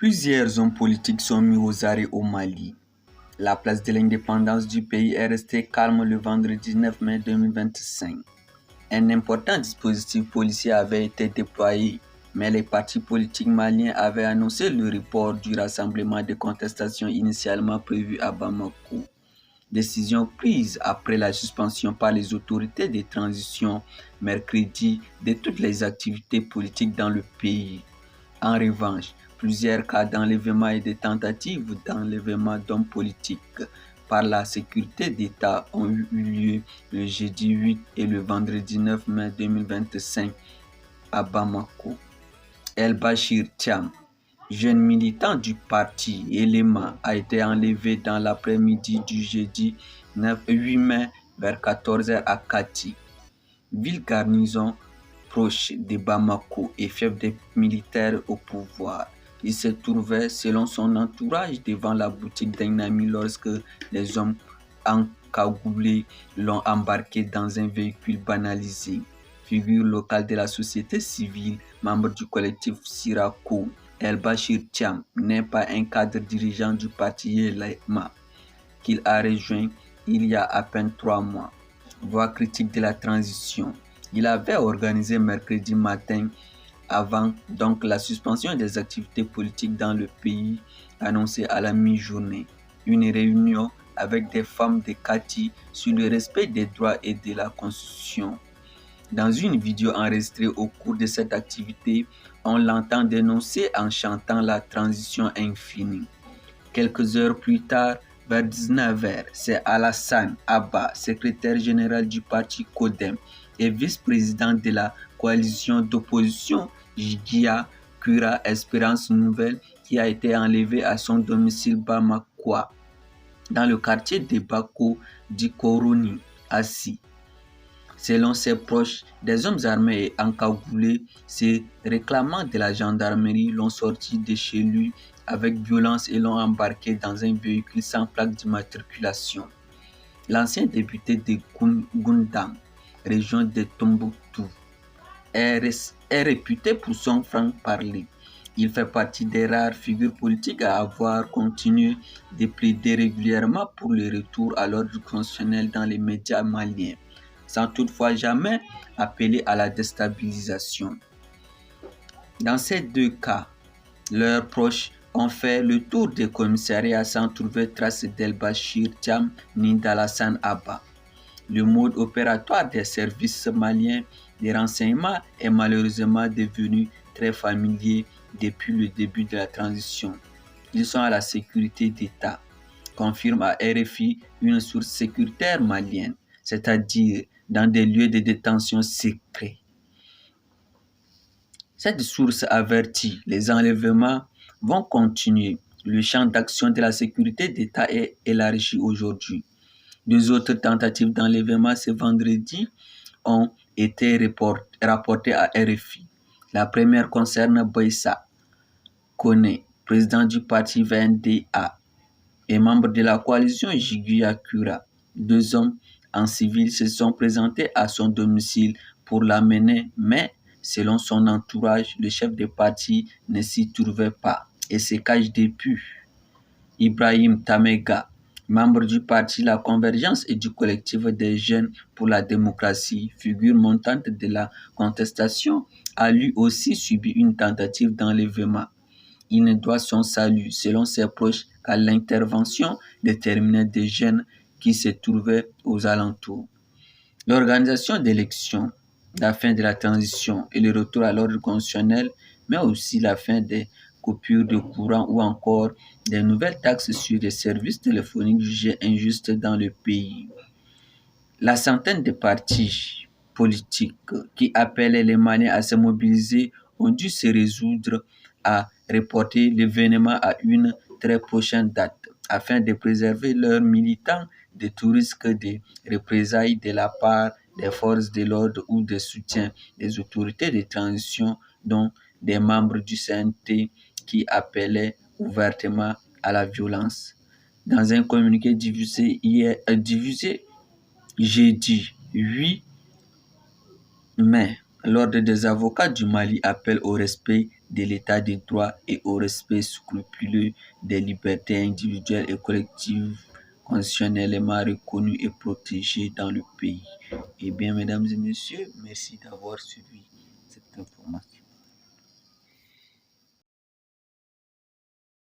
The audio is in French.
Plusieurs hommes politiques sont mis aux arrêts au Mali. La place de l'indépendance du pays est restée calme le vendredi 9 mai 2025. Un important dispositif policier avait été déployé, mais les partis politiques maliens avaient annoncé le report du rassemblement de contestation initialement prévu à Bamako. Décision prise après la suspension par les autorités de transition mercredi de toutes les activités politiques dans le pays. En revanche, plusieurs cas d'enlèvement et de tentatives d'enlèvement d'hommes politiques par la sécurité d'État ont eu lieu le jeudi 8 et le vendredi 9 mai 2025 à Bamako. El-Bachir Thiam, jeune militant du parti Elema, a été enlevé dans l'après-midi du jeudi 8 mai vers 14h à Kati, ville garnison proche de Bamako et chef des militaires au pouvoir. Il se trouvait, selon son entourage, devant la boutique d'un ami lorsque les hommes encagoulés l'ont embarqué dans un véhicule banalisé. Figure locale de la société civile, membre du collectif Sirako, El-Bachir Thiam n'est pas un cadre dirigeant du parti Yelema qu'il a rejoint il y a à peine 3 mois. Voix critique de la transition. Il avait organisé mercredi matin, avant donc la suspension des activités politiques dans le pays, annoncée à la mi-journée, une réunion avec des femmes de Kati sur le respect des droits et de la Constitution. Dans une vidéo enregistrée au cours de cette activité, on l'entend dénoncer en chantant la transition infinie. Quelques heures plus tard, vers 19h, c'est Alassane Abba, secrétaire général du parti CODEM et vice-président de la coalition d'opposition Jiguia Cura Espérance Nouvelle, qui a été enlevé à son domicile Bamakoua, dans le quartier de Bako d'Ikoroni, Assi. Selon ses proches, des hommes armés et encagoulés se réclamant de la gendarmerie l'ont sorti de chez lui avec violence et l'ont embarqué dans un véhicule sans plaque d'immatriculation. L'ancien député de Gundam, région de Tombouctou, est réputé pour son franc-parler. Il fait partie des rares figures politiques à avoir continué de plaider régulièrement pour le retour à l'ordre constitutionnel dans les médias maliens, sans toutefois jamais appeler à la déstabilisation. Dans ces deux cas, leurs proches ont fait le tour des commissariats sans trouver trace d'El-Bachir Thiam ni d'Alassane Abba. Le mode opératoire des services maliens de renseignement est malheureusement devenu très familier depuis le début de la transition. Ils sont à la sécurité d'État, confirme à RFI une source sécuritaire malienne, c'est-à-dire dans des lieux de détention secrets. Cette source avertit, les enlèvements vont continuer. Le champ d'action de la sécurité d'État est élargi aujourd'hui. 2 autres tentatives d'enlèvement ce vendredi ont été rapportées à RFI. La première concerne Boissa Kone, président du parti VNDA et membre de la coalition Jiguia Cura. 2 hommes en civil se sont présentés à son domicile pour l'amener, mais selon son entourage, le chef de parti ne s'y trouvait pas et se cache depuis. Ibrahim Tamega, membre du parti La Convergence et du collectif des jeunes pour la démocratie, figure montante de la contestation, a lui aussi subi une tentative d'enlèvement. Il ne doit son salut, selon ses proches, qu'à l'intervention déterminée des jeunes qui se trouvaient aux alentours. L'organisation d'élections, la fin de la transition et le retour à l'ordre constitutionnel, mais aussi la fin des coupures de courant ou encore des nouvelles taxes sur les services téléphoniques jugées injustes dans le pays. La centaine de partis politiques qui appelaient les Maliens à se mobiliser ont dû se résoudre à reporter l'événement à une très prochaine date afin de préserver leurs militants de tout risque de représailles de la part des forces de l'ordre ou de soutien des autorités de transition, dont des membres du CNT qui appelaient ouvertement à la violence. Dans un communiqué diffusé jeudi 8 mai L'Ordre des avocats du Mali appelle au respect de l'état de droit et au respect scrupuleux des libertés individuelles et collectives constitutionnellement reconnues et protégées dans le pays. Eh bien, mesdames et messieurs, merci d'avoir suivi cette information.